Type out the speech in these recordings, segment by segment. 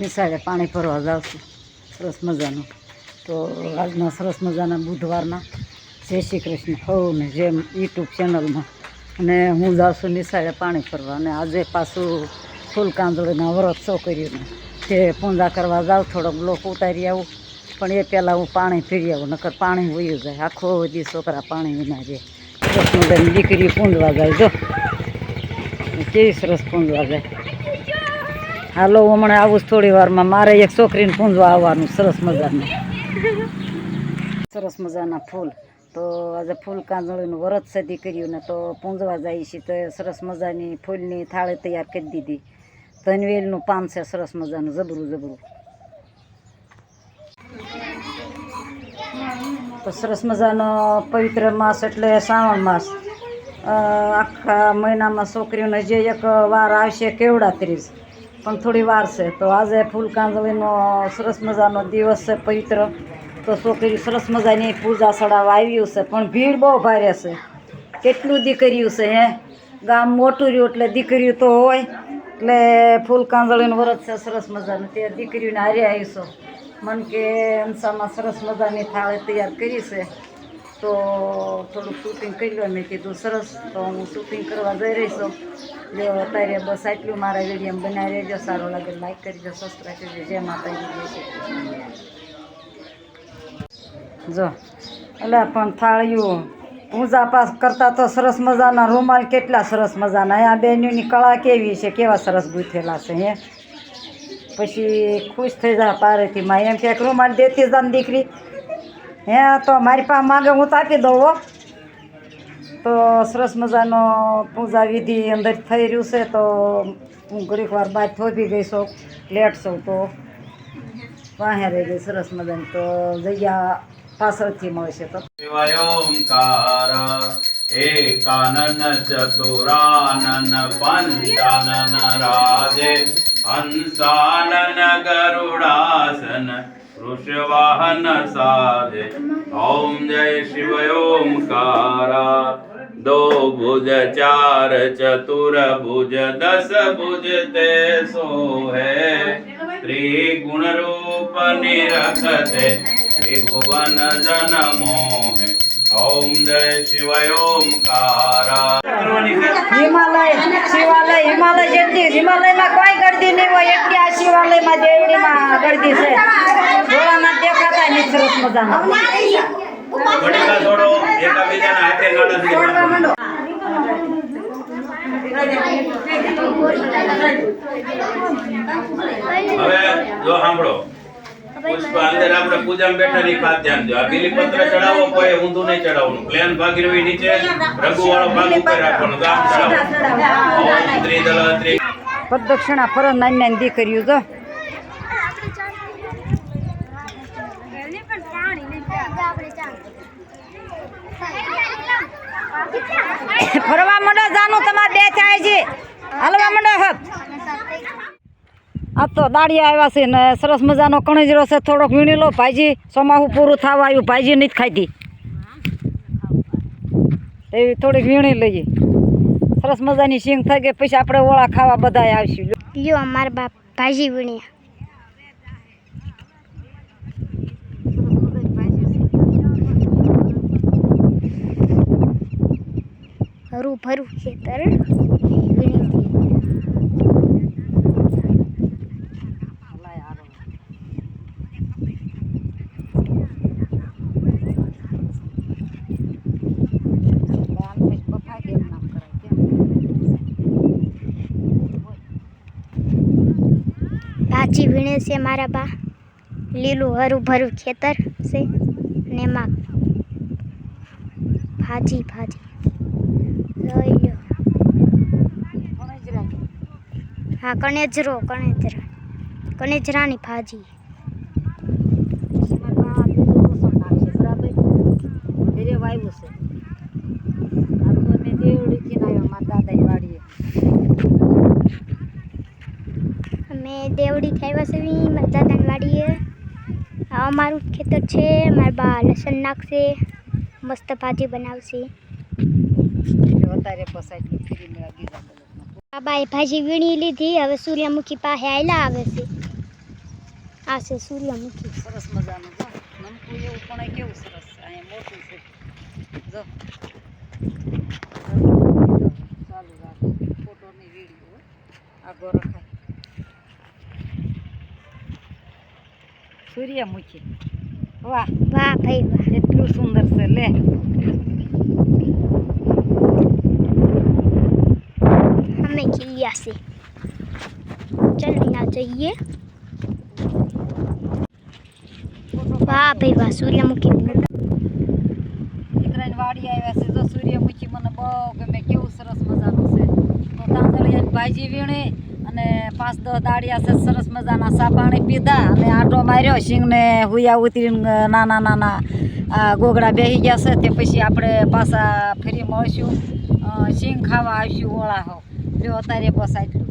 નિશાળે પાણી ભરવા જાઉં છું સરસ મજાનું. તો આજના સરસ મજાના બુધવારના જય શ્રી કૃષ્ણ સૌને જેમ યુટ્યુબ ચેનલમાં. અને હું જાઉં છું નિશાળે પાણી ભરવા. અને આજે પાછું ફૂલ કાંદળીના વ્રત છોકરીઓને તે પૂજા કરવા જાઉં. થોડોક બ્લોક ઉતારી આવું, પણ એ પહેલાં હું પાણી પીરી આવું, નકર પાણી વયું જાય. આખો દી છોકરા પાણી વિના જાય. સરસ મજાની દીકરી પૂંજવા જાય. જો કેવી સરસ પૂંજવા જાય. હાલો હમણાં આવું જ થોડી વારમાં. મારે એક છોકરીને પૂંજવા આવવાનું સરસ મજાનું. સરસ મજાના ફૂલ. તો આજે ફૂલ કાંદળીનું વ્રત છે દીકરીઓને, તો પૂંજવા જાય છે. તો સરસ મજાની ફૂલની થાળી તૈયાર કરી દીધી. ધનવેલનું પાન છે સરસ મજાનું, જબરું જબરું. તો સરસ મજાનો પવિત્ર માસ એટલે શ્રાવણ માસ. આખા મહિનામાં છોકરીઓને જે એક વાર આવશે કેવડા ત્રીજ, પણ થોડી વાર છે. તો આજે ફૂલ કાંદળીનો સરસ મજાનો દિવસ છે પવિત્ર. તો છોકરી સરસ મજાની પૂજા ચડાવવા આવ્યું છે, પણ ભીડ બહુ ભારે છે. કેટલું દીકરીઓ છે હે, ગામ મોટું રહ્યું એટલે દીકરીઓ તો હોય. એટલે ફૂલ કાંદળીનું વ્રત છે સરસ મજાનું. તે દીકરીઓને હારે આવીશું. મન કે અંસામાં સરસ મજાની થાળી તૈયાર કરી છે. તો થોડુંક શૂટિંગ કરી લો મેં કીધું સરસ. તો હું શૂટિંગ કરવા જઈ રહી છું. જો અત્યારે બસ આટલું મારા વિડીયો બનાવી રહેજો. સારો લાગે લાઈક કરજો, સબસ્ક્રાઈબ કરજો. જય માતાજી. જો એટલે પણ થાળીઓ પૂજા પાસ કરતા તો સરસ મજાના રૂમાલ કેટલા સરસ મજાના. આ બેનની કળા કેવી છે, કેવા સરસ ગૂંથેલા છે હે. પછી ખુશ થઈ જાય પારેથીમાં, એમ કે રૂમાલ દેતી જાને દીકરી હે. તો મારી પાસે માગે હું તો આપી દઉં હો. તો સરસ મજાનો પૂજા વિધિ અંદર થઈ રહ્યું છે. તો હું ઘડીક વાર બાદ થોભી ગઈ છું, લેટ છું. તો વાહે રહી ગઈ સરસ મજાની. તો જગ્યા પાછળથી મળશે. તો ઓમકાર એકાનન ચતુરાનન પંચાનન રાજે હંસાનન ગરુડાસન વૃષવાહન સાજે. ઓમ જય શિવ ઓમકાર. दो भुज चार चतुर भुज दस भुज ते सोहे. त्रिगुण रूप निरखते त्रिभुवन जन मोहे. ओम जय शिवाय ओमकार. હિમાલય જેટલી હિમાલયમાં કોઈ ગરદી નહીં હોય એટલી આ શિવાલયમાં દેવડીમાં ગરદી છે. ભોળાનાથ દેખાતા નહીં સરસ મજાના. ઘડીકા થોડો એકાબીજાના હાથે નડે. હવે જો સાંભળો, પુષ્પ અંદર આપણે પૂજામાં બેઠા ની ખાસ ધ્યાન દો. આ બીલીપત્ર ચડાવો કોઈ ઊંધું નહીં ચડાવવાનું. પ્લેન ભાગ રહ્યો નીચે, રઘુ વાળો ભાગ ઉપર રાખવાનો. તો આમ ચડાવો. ઓમ ત્રિદલ ત્રિ પ્રદક્ષિણા ફર નાની નાની દીકરીઓ જો ફરવા માંડો. જાનું તમારે બે થાય છે, હલવા માંડો. હબ આ તો દાળિયા આવ્યા છે ને સરસ મજાનો કણજરો છે. થોડોક વીણી લો ભાઈજી. ચોમાસું પૂરું થવા આવ્યું, ભાઈજી નથી ખાધી એવી થોડીક વીણી લઈએ. સરસ મજાની સિંગ થઈ ગઈ. પછી આપણે ઓળા ખાવા બધા આવશું. લ્યો અમારા બાપ ભાજી વીણી. હરું ભરું ખેતર વીણી. ભાજી વીણે છે મારા બા. લીલું હરું ભરું ખેતર છે ને એમાં ભાજી લઈ લો. હા કણેજરાની ભાજી. અમે દેવડી ખાવ્યા છે મારા દાદાની વાડીએ. આ અમારું ખેતર છે. મારા બા લસણ નાખશે, મસ્ત ભાજી બનાવશે. બાબાએ ભાજી વીણી લીધી. હવે સૂર્યમુખી પાસે આયલા આવે છે. આ છે સૂર્યમુખી. સરસ મજાનું જો નમકું એવું પણ એ કેવું સરસ છે. અહીંયા મોટું છે જો ચાલુ રાખો ફોટોની વિડીયો આગો રખાય. સૂર્યમુખી વાહ વાહ ભાઈ વાહ. એટલું સુંદર છે લે. અમે ખીલ્યા છે. ચાલો ના જઈએ. વાહ ભાઈ વાહ સૂર્યમુખી. દીકરાની વાડી આવ્યા છે જો સૂર્યમુખી મને બહુ ગમે કેવું સરસ મજાનું છે. તો તાંદળિયાની ભાજી વીણી અને 5-10 દાળિયા છે સરસ મજાના સા પાણી પીધા અને આંટો માર્યો. શીંગને હુયા ઉતરીને નાના નાના ગોગડા બેસી ગયા છે. તે પછી આપણે પાછા ફરી મળશું. શીંગ ખાવા આવીશું ઓળાહો. જો અત્યારે બસ આટલું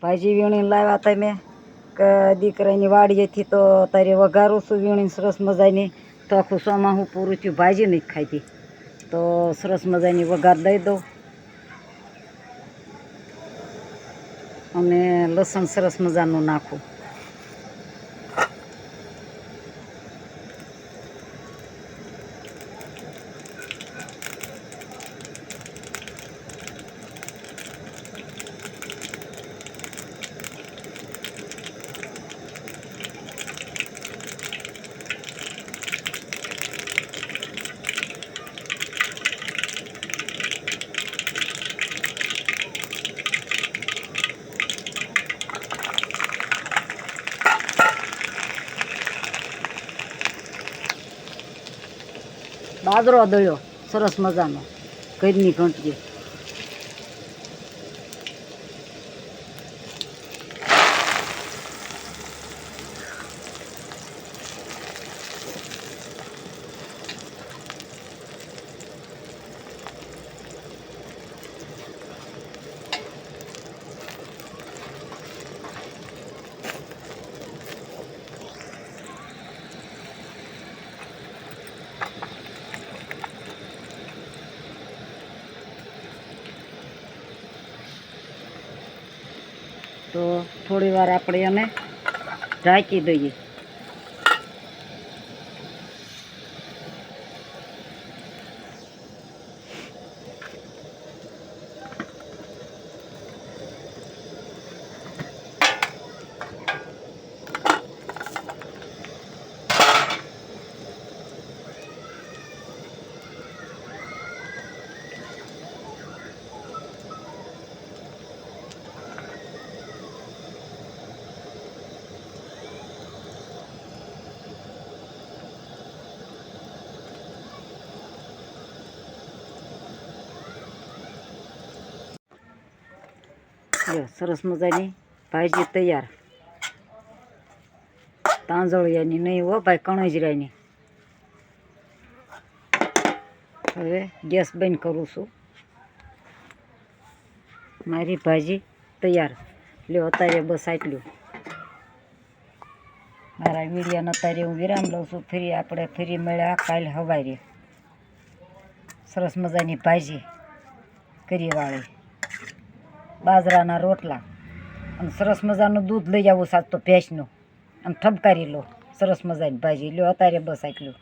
ભાજી વીણીને લાવ્યા તમે કે દીકરાની વાડીએથી તો તારે વઘારું છું વીણીને સરસ મજાની. તો આખું સોમાં હું પૂરું થયું ભાજી નથી ખાધી તો સરસ મજાની વઘાર દઈ દઉં અને લસણ સરસ મજાનું નાખું. બાજરો દળ્યો સરસ મજાનો ઘરની ઘંટડી. તો થોડી વાર આપણે એને ઢાંકી દઈએ. સરસ મજાની ભાજી તૈયાર. તાંજળિયાની નહીં હો ભાઈ કણજરાની. હવે ગેસ બંધ કરું છું. મારી ભાજી તૈયાર. લ્યો અત્યારે બસ આટલું. મારા વિડીયોને અત્યારે હું વિરામ લઉં છું. ફરી મળ્યા કાલે સવારે. સરસ મજાની ભાજી કરીવાળી બાજરાના રોટલા અને સરસ મજાનું દૂધ લઈ આવું સાત તો ભેંસનું અને ઠપકારી લો સરસ મજાની ભાજી લ્યો અત્યારે બસ આટલું.